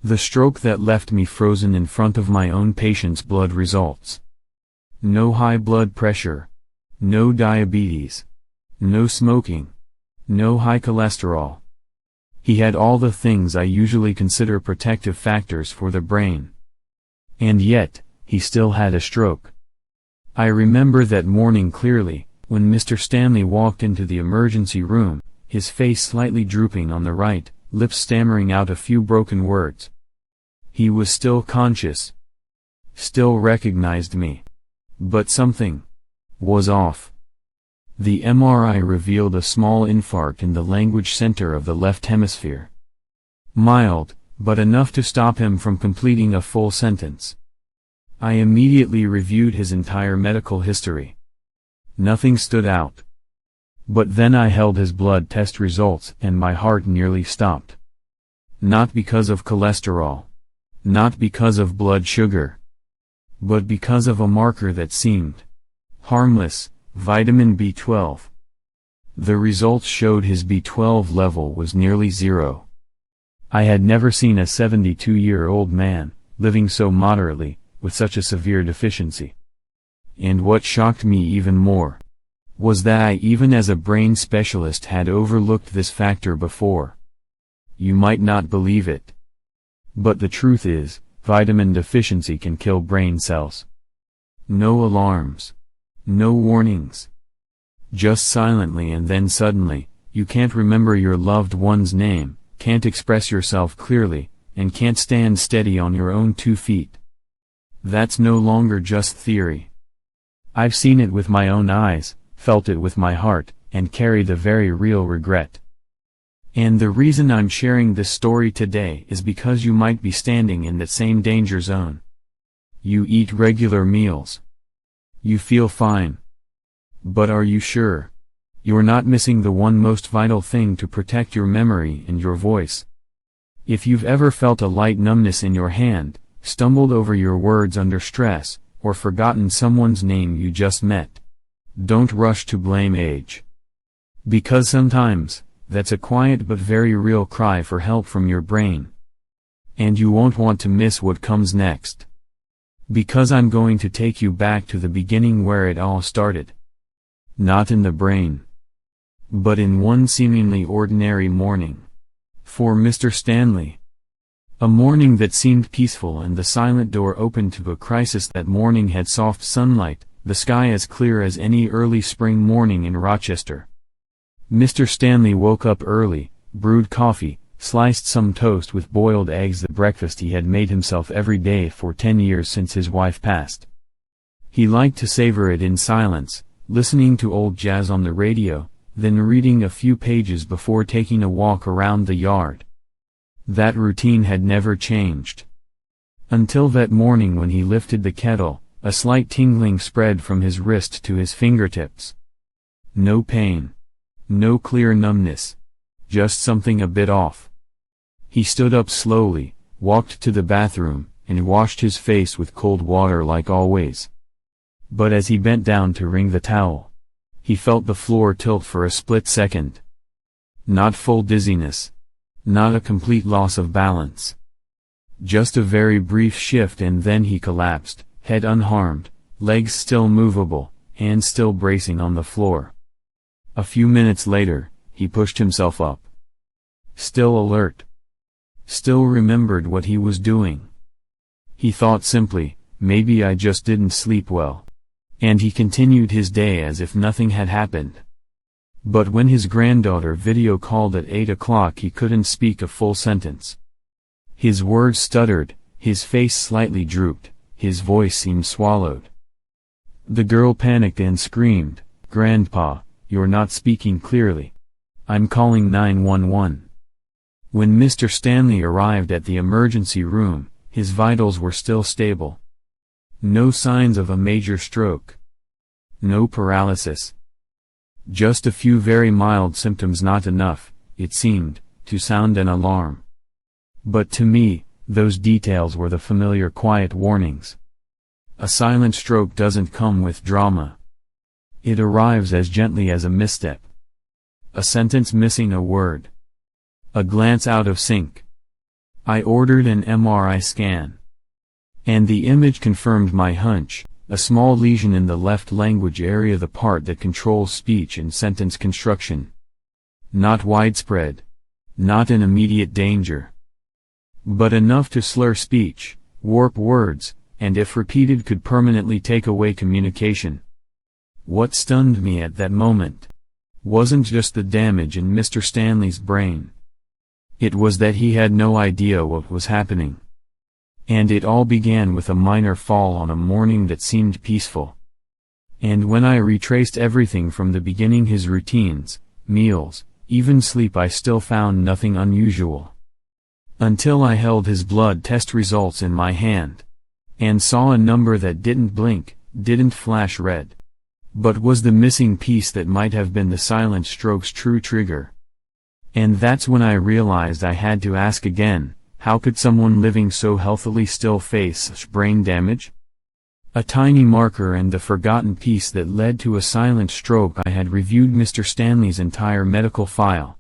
The stroke that left me frozen in front of my own patient's blood results. No high blood pressure. No diabetes. No smoking. No high cholesterol. He had all the things I usually consider protective factors for the brain. And yet, he still had a stroke. I remember that morning clearly, when Mr. Stanley walked into the emergency room, his face slightly drooping on the right, lips stammering out a few broken words. He was still conscious. Still recognized me. But something was off. The MRI revealed a small infarct in the language center of the left hemisphere. Mild, but enough to stop him from completing a full sentence. I immediately reviewed his entire medical history. Nothing stood out. But then I held his blood test results and my heart nearly stopped. Not because of cholesterol. Not because of blood sugar. But because of a marker that seemed harmless, vitamin B12. The results showed his B12 level was nearly zero. I had never seen a 72-year-old man, living so moderately, with such a severe deficiency. And what shocked me even more was that I even as a brain specialist had overlooked this factor before. You might not believe it. But the truth is, vitamin deficiency can kill brain cells. No alarms. No warnings. Just silently and then suddenly, you can't remember your loved one's name, can't express yourself clearly, and can't stand steady on your own 2 feet. That's no longer just theory. I've seen it with my own eyes, felt it with my heart, and carry the very real regret. And the reason I'm sharing this story today is because you might be standing in that same danger zone. You eat regular meals. You feel fine. But are you sure? You're not missing the one most vital thing to protect your memory and your voice. If you've ever felt a light numbness in your hand, stumbled over your words under stress, or forgotten someone's name you just met, don't rush to blame age. Because sometimes, that's a quiet but very real cry for help from your brain. And you won't want to miss what comes next. Because I'm going to take you back to the beginning where it all started. Not in the brain. But in one seemingly ordinary morning. For Mr. Stanley. A morning that seemed peaceful and the silent door opened to a crisis. That morning had soft sunlight, the sky as clear as any early spring morning in Rochester. Mr. Stanley woke up early, brewed coffee, sliced some toast with boiled eggs, the breakfast he had made himself every day for 10 years since his wife passed. He liked to savor it in silence, listening to old jazz on the radio, then reading a few pages before taking a walk around the yard. That routine had never changed. Until that morning when he lifted the kettle, a slight tingling spread from his wrist to his fingertips. No pain. No clear numbness. Just something a bit off. He stood up slowly, walked to the bathroom, and washed his face with cold water like always. But as he bent down to wring the towel, he felt the floor tilt for a split second. Not full dizziness. Not a complete loss of balance. Just a very brief shift, and then he collapsed, head unharmed, legs still movable, hands still bracing on the floor. A few minutes later, he pushed himself up. Still alert. Still remembered what he was doing. He thought simply, maybe I just didn't sleep well. And he continued his day as if nothing had happened. But when his granddaughter video called at 8 o'clock, he couldn't speak a full sentence. His words stuttered, his face slightly drooped, his voice seemed swallowed. The girl panicked and screamed, "Grandpa, you're not speaking clearly. I'm calling 911. When Mr. Stanley arrived at the emergency room, his vitals were still stable. No signs of a major stroke. No paralysis. Just a few very mild symptoms, not enough, it seemed, to sound an alarm. But to me, those details were the familiar quiet warnings. A silent stroke doesn't come with drama. It arrives as gently as a misstep. A sentence missing a word. A glance out of sync. I ordered an MRI scan. And the image confirmed my hunch, a small lesion in the left language area, the part that controls speech and sentence construction. Not widespread. Not in immediate danger. But enough to slur speech, warp words, and if repeated could permanently take away communication. What stunned me at that moment wasn't just the damage in Mr. Stanley's brain. It was that he had no idea what was happening. And it all began with a minor fall on a morning that seemed peaceful. And when I retraced everything from the beginning, his routines, meals, even sleep, I still found nothing unusual. Until I held his blood test results in my hand. And saw a number that didn't blink, didn't flash red. But was the missing piece that might have been the silent stroke's true trigger. And that's when I realized I had to ask again, how could someone living so healthily still face such brain damage? A tiny marker and the forgotten piece that led to a silent stroke. I had reviewed Mr. Stanley's entire medical file.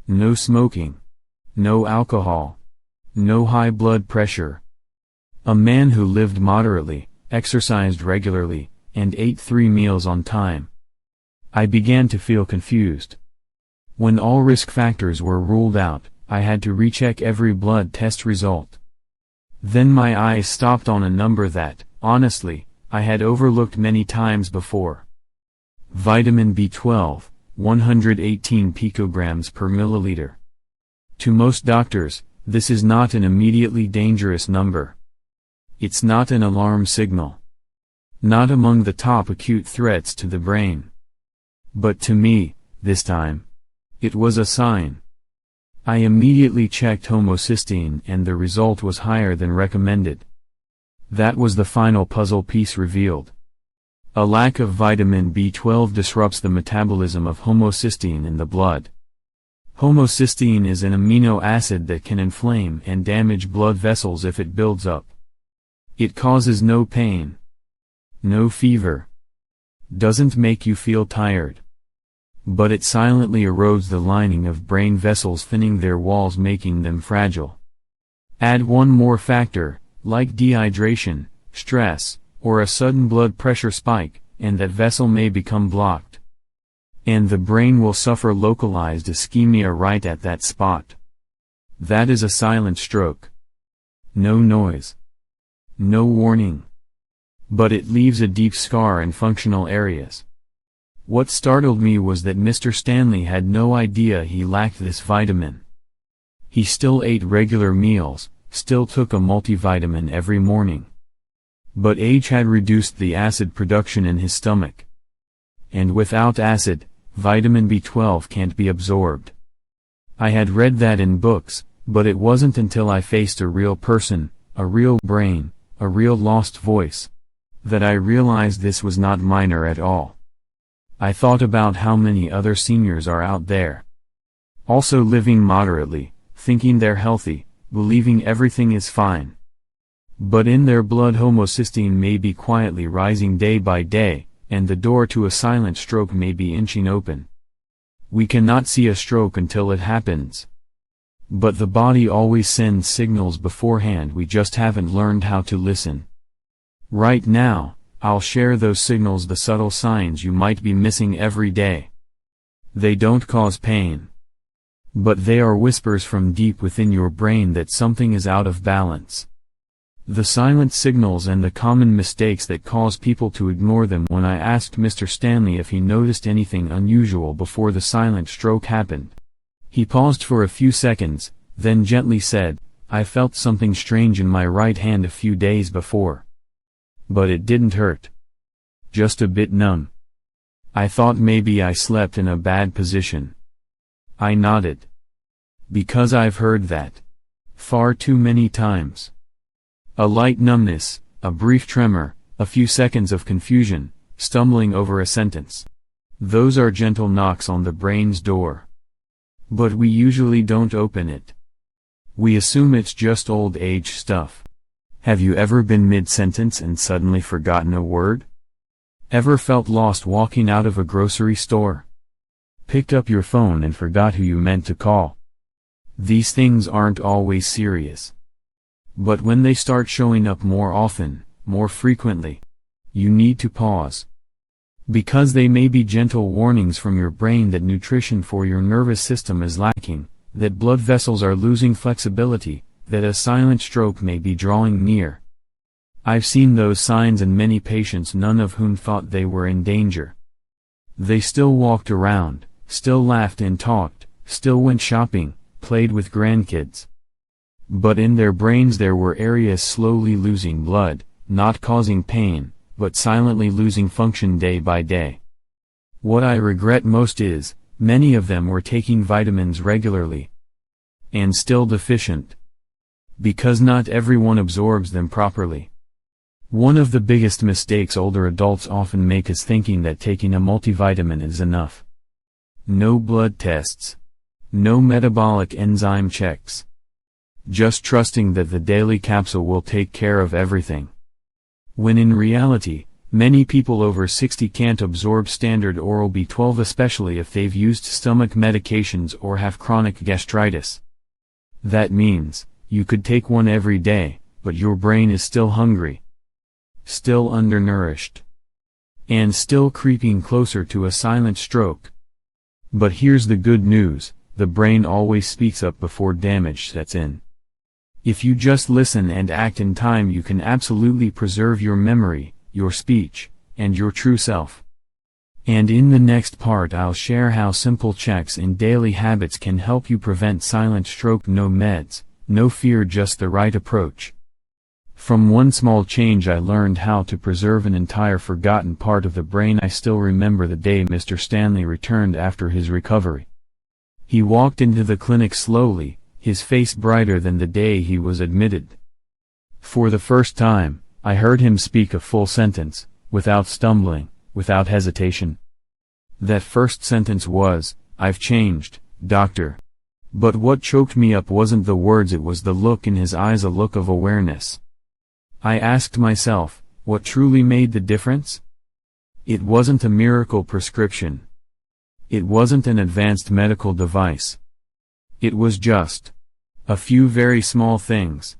No smoking. No alcohol. No high blood pressure. A man who lived moderately, exercised regularly, and ate 3 meals on time. I began to feel confused. When all risk factors were ruled out, I had to recheck every blood test result. Then my eyes stopped on a number that, honestly, I had overlooked many times before. Vitamin B12, 118 picograms per milliliter. To most doctors, this is not an immediately dangerous number. It's not an alarm signal. Not among the top acute threats to the brain. But to me, this time, it was a sign. I immediately checked homocysteine and the result was higher than recommended. That was the final puzzle piece revealed. A lack of vitamin B12 disrupts the metabolism of homocysteine in the blood. Homocysteine is an amino acid that can inflame and damage blood vessels if it builds up. It causes no pain. No fever. Doesn't make you feel tired. But it silently erodes the lining of brain vessels, thinning their walls, making them fragile. Add one more factor, like dehydration, stress, or a sudden blood pressure spike, and that vessel may become blocked. And the brain will suffer localized ischemia right at that spot. That is a silent stroke. No noise. No warning. But it leaves a deep scar in functional areas. What startled me was that Mr. Stanley had no idea he lacked this vitamin. He still ate regular meals, still took a multivitamin every morning. But age had reduced the acid production in his stomach. And without acid, vitamin B12 can't be absorbed. I had read that in books, but it wasn't until I faced a real person, a real brain, a real lost voice, that I realized this was not minor at all. I thought about how many other seniors are out there, also living moderately, thinking they're healthy, believing everything is fine. But in their blood homocysteine may be quietly rising day by day, and the door to a silent stroke may be inching open. We cannot see a stroke until it happens. But the body always sends signals beforehand, we just haven't learned how to listen. Right now, I'll share those signals, the subtle signs you might be missing every day. They don't cause pain. But they are whispers from deep within your brain that something is out of balance. The silent signals and the common mistakes that cause people to ignore them. When I asked Mr. Stanley if he noticed anything unusual before the silent stroke happened, he paused for a few seconds, then gently said, "I felt something strange in my right hand a few days before. But it didn't hurt. Just a bit numb. I thought maybe I slept in a bad position." I nodded. Because I've heard that. Far too many times. A light numbness, a brief tremor, a few seconds of confusion, stumbling over a sentence. Those are gentle knocks on the brain's door. But we usually don't open it. We assume it's just old age stuff. Have you ever been mid-sentence and suddenly forgotten a word? Ever felt lost walking out of a grocery store? Picked up your phone and forgot who you meant to call? These things aren't always serious. But when they start showing up more often, more frequently, you need to pause. Because they may be gentle warnings from your brain that nutrition for your nervous system is lacking, that blood vessels are losing flexibility, that a silent stroke may be drawing near. I've seen those signs in many patients, none of whom thought they were in danger. They still walked around, still laughed and talked, still went shopping, played with grandkids. But in their brains there were areas slowly losing blood, not causing pain, but silently losing function day by day. What I regret most is, many of them were taking vitamins regularly, and still deficient. Because not everyone absorbs them properly. One of the biggest mistakes older adults often make is thinking that taking a multivitamin is enough. No blood tests. No metabolic enzyme checks. Just trusting that the daily capsule will take care of everything. When in reality, many people over 60 can't absorb standard oral B12, especially if they've used stomach medications or have chronic gastritis. That means, you could take one every day, but your brain is still hungry, still undernourished, and still creeping closer to a silent stroke. But here's the good news, the brain always speaks up before damage sets in. If you just listen and act in time, you can absolutely preserve your memory, your speech, and your true self. And in the next part I'll share how simple checks and daily habits can help you prevent silent stroke. No meds, no fear, just the right approach. From one small change I learned how to preserve an entire forgotten part of the brain. I still remember the day Mr. Stanley returned after his recovery. He walked into the clinic slowly, his face brighter than the day he was admitted. For the first time, I heard him speak a full sentence, without stumbling, without hesitation. That first sentence was, "I've changed, doctor." But what choked me up wasn't the words, it was the look in his eyes, a look of awareness. I asked myself, what truly made the difference? It wasn't a miracle prescription. It wasn't an advanced medical device. It was just a few very small things,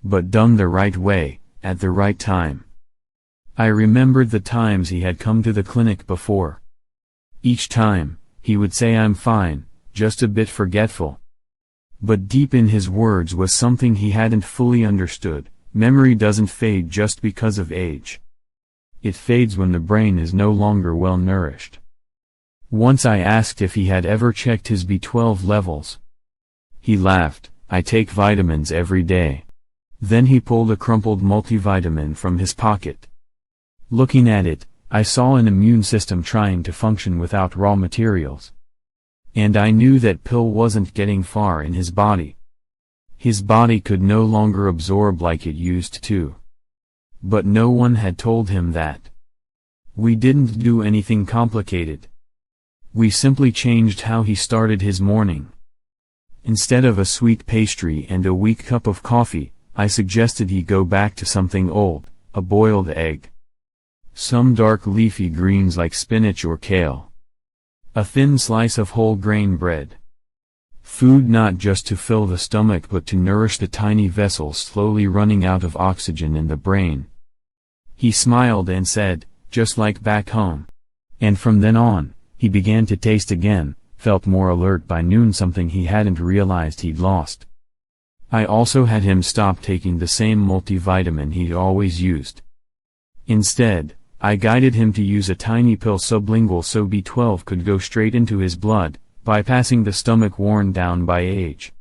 but done the right way, at the right time. I remembered the times he had come to the clinic before. Each time, he would say, "I'm fine, just a bit forgetful." But deep in his words was something he hadn't fully understood. Memory doesn't fade just because of age. It fades when the brain is no longer well nourished. Once I asked if he had ever checked his B12 levels. He laughed, "I take vitamins every day." Then he pulled a crumpled multivitamin from his pocket. Looking at it, I saw an immune system trying to function without raw materials. And I knew that pill wasn't getting far in his body. His body could no longer absorb like it used to. But no one had told him that. We didn't do anything complicated. We simply changed how he started his morning. Instead of a sweet pastry and a weak cup of coffee, I suggested he go back to something old, a boiled egg. Some dark leafy greens like spinach or kale. A thin slice of whole grain bread. Food not just to fill the stomach but to nourish the tiny vessels slowly running out of oxygen in the brain. He smiled and said, "Just like back home." And from then on, he began to taste again, felt more alert by noon, something he hadn't realized he'd lost. I also had him stop taking the same multivitamin he'd always used. Instead, I guided him to use a tiny pill sublingual so B12 could go straight into his blood, bypassing the stomach worn down by age.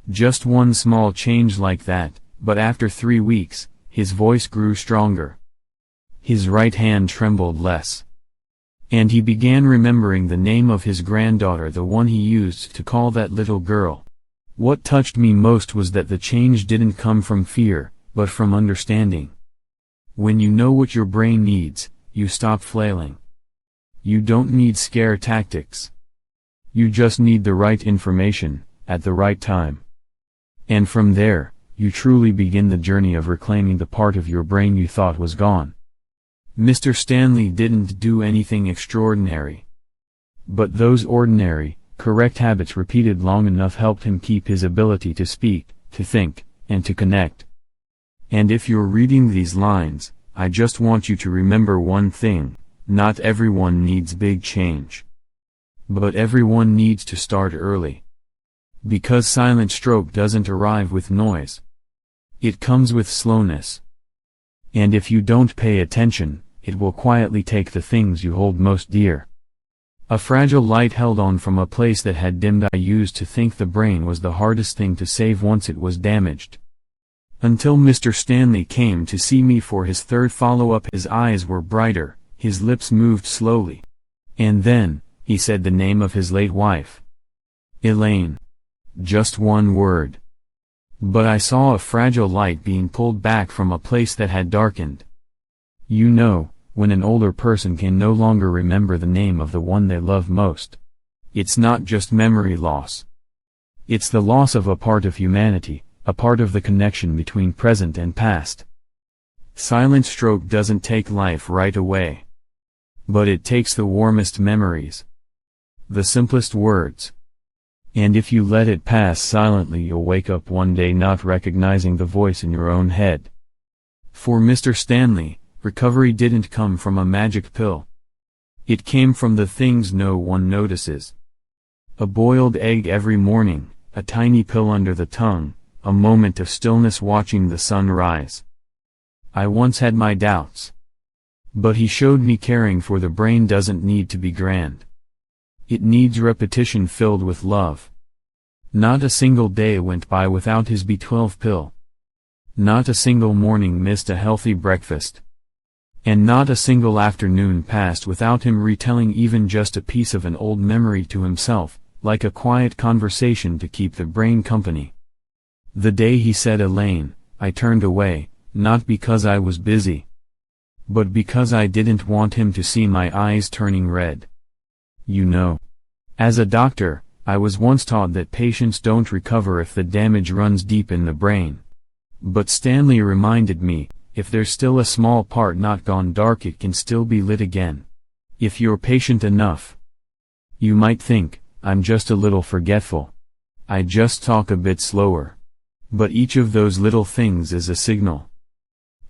Just one small change like that, but after 3 weeks, his voice grew stronger. His right hand trembled less. And he began remembering the name of his granddaughter, the one he used to call that little girl. What touched me most was that the change didn't come from fear, but from understanding. When you know what your brain needs, you stop flailing. You don't need scare tactics. You just need the right information, at the right time. And from there, you truly begin the journey of reclaiming the part of your brain you thought was gone. Mr. Stanley didn't do anything extraordinary. But those ordinary, Correct habits repeated long enough helped him keep his ability to speak, to think, and to connect. And if you're reading these lines, I just want you to remember one thing: not everyone needs big change. But everyone needs to start early. Because silent stroke doesn't arrive with noise. It comes with slowness. And if you don't pay attention, it will quietly take the things you hold most dear. A fragile light held on from a place that had dimmed. I used to think the brain was the hardest thing to save once it was damaged. Until Mr. Stanley came to see me for his third follow-up. His eyes were brighter, his lips moved slowly. And then, he said the name of his late wife. Elaine. Just one word. But I saw a fragile light being pulled back from a place that had darkened. You know, when an older person can no longer remember the name of the one they love most. It's not just memory loss. It's the loss of a part of humanity, a part of the connection between present and past. Silent stroke doesn't take life right away. But it takes the warmest memories. The simplest words. And if you let it pass silently, you'll wake up one day not recognizing the voice in your own head. For Mr. Stanley, recovery didn't come from a magic pill. It came from the things no one notices. A boiled egg every morning, a tiny pill under the tongue, a moment of stillness watching the sun rise. I once had my doubts. But he showed me caring for the brain doesn't need to be grand. It needs repetition filled with love. Not a single day went by without his B12 pill. Not a single morning missed a healthy breakfast. And not a single afternoon passed without him retelling even just a piece of an old memory to himself, like a quiet conversation to keep the brain company. The day he said Elaine, I turned away, not because I was busy, but because I didn't want him to see my eyes turning red. You know, as a doctor, I was once taught that patients don't recover if the damage runs deep in the brain. But Stanley reminded me, if there's still a small part not gone dark, it can still be lit again. If you're patient enough. You might think, I'm just a little forgetful. I just talk a bit slower. But each of those little things is a signal.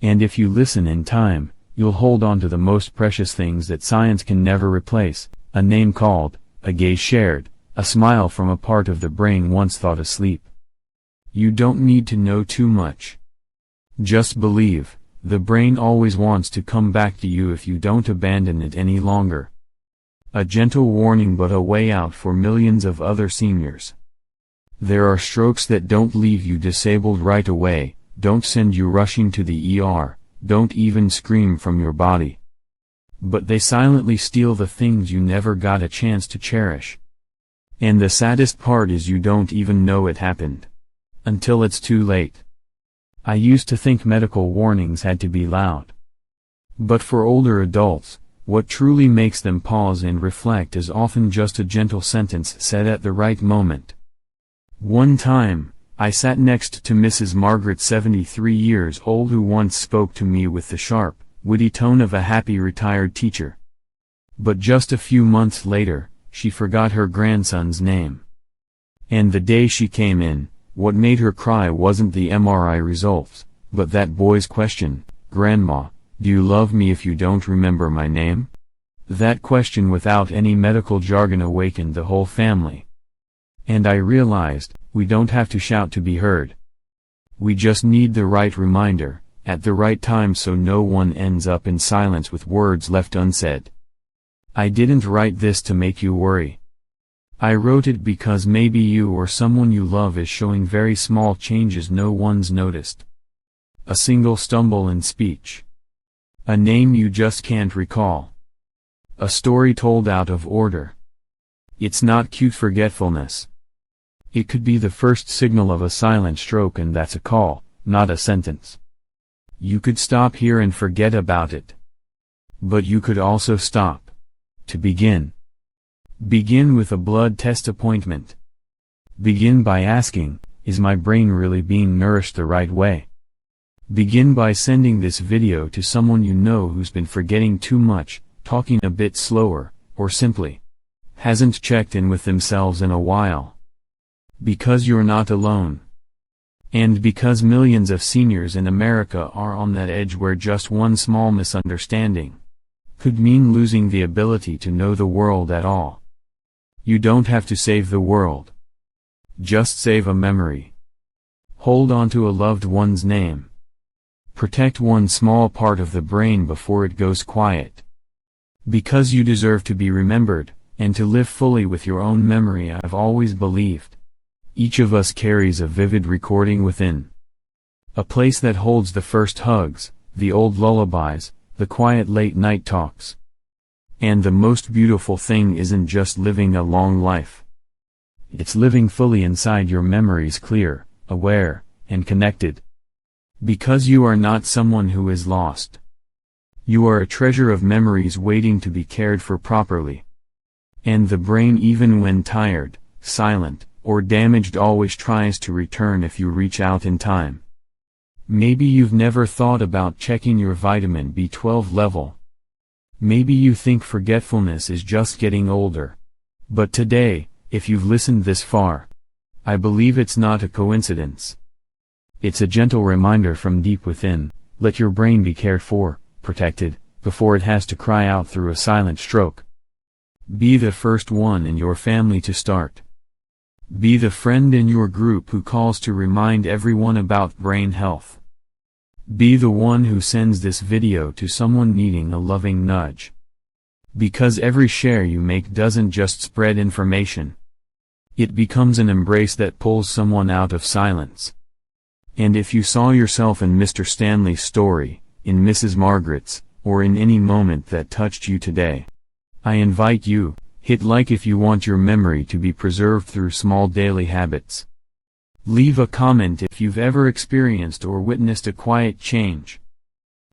And if you listen in time, you'll hold on to the most precious things that science can never replace: a name called, a gaze shared, a smile from a part of the brain once thought asleep. You don't need to know too much. Just believe, the brain always wants to come back to you if you don't abandon it any longer. A gentle warning, but a way out for millions of other seniors. There are strokes that don't leave you disabled right away, don't send you rushing to the ER, don't even scream from your body. But they silently steal the things you never got a chance to cherish. And the saddest part is you don't even know it happened. Until it's too late. I used to think medical warnings had to be loud. But for older adults, what truly makes them pause and reflect is often just a gentle sentence said at the right moment. One time, I sat next to Mrs. Margaret, 73 years old, who once spoke to me with the sharp, witty tone of a happy retired teacher. But just a few months later, she forgot her grandson's name. And the day she came in, what made her cry wasn't the MRI results, but that boy's question, "Grandma, do you love me if you don't remember my name?" That question without any medical jargon awakened the whole family. And I realized, we don't have to shout to be heard. We just need the right reminder, at the right time, so no one ends up in silence with words left unsaid. I didn't write this to make you worry. I wrote it because maybe you or someone you love is showing very small changes no one's noticed. A single stumble in speech. A name you just can't recall. A story told out of order. It's not cute forgetfulness. It could be the first signal of a silent stroke, and that's a call, not a sentence. You could stop here and forget about it. But you could also stop. To begin. Begin with a blood test appointment. Begin by asking, is my brain really being nourished the right way? Begin by sending this video to someone you know who's been forgetting too much, talking a bit slower, or simply hasn't checked in with themselves in a while. Because you're not alone. And because millions of seniors in America are on that edge where just one small misunderstanding could mean losing the ability to know the world at all. You don't have to save the world. Just save a memory. Hold on to a loved one's name. Protect one small part of the brain before it goes quiet. Because you deserve to be remembered, and to live fully with your own memory. I've always believed each of us carries a vivid recording within. A place that holds the first hugs, the old lullabies, the quiet late-night talks. And the most beautiful thing isn't just living a long life. It's living fully inside your memories, clear, aware, and connected. Because you are not someone who is lost. You are a treasure of memories waiting to be cared for properly. And the brain, even when tired, silent, or damaged, always tries to return if you reach out in time. Maybe you've never thought about checking your vitamin B12 level. Maybe you think forgetfulness is just getting older. But today, if you've listened this far, I believe it's not a coincidence. It's a gentle reminder from deep within. Let your brain be cared for, protected, before it has to cry out through a silent stroke. Be the first one in your family to start. Be the friend in your group who calls to remind everyone about brain health. Be the one who sends this video to someone needing a loving nudge. Because every share you make doesn't just spread information. It becomes an embrace that pulls someone out of silence. And if you saw yourself in Mr. Stanley's story, in Mrs. Margaret's, or in any moment that touched you today, I invite you, hit like if you want your memory to be preserved through small daily habits. Leave a comment if you've ever experienced or witnessed a quiet change.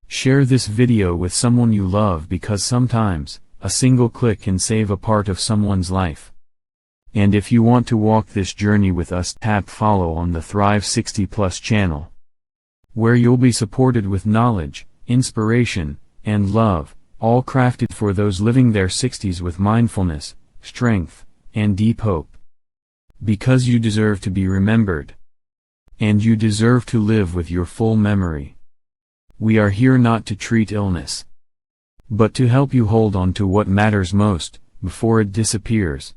Share this video with someone you love, because sometimes, a single click can save a part of someone's life. And if you want to walk this journey with us, tap follow on the Thrive 60+ channel, where you'll be supported with knowledge, inspiration, and love, all crafted for those living their 60s with mindfulness, strength, and deep hope. Because you deserve to be remembered. And you deserve to live with your full memory. We are here not to treat illness, but to help you hold on to what matters most, before it disappears.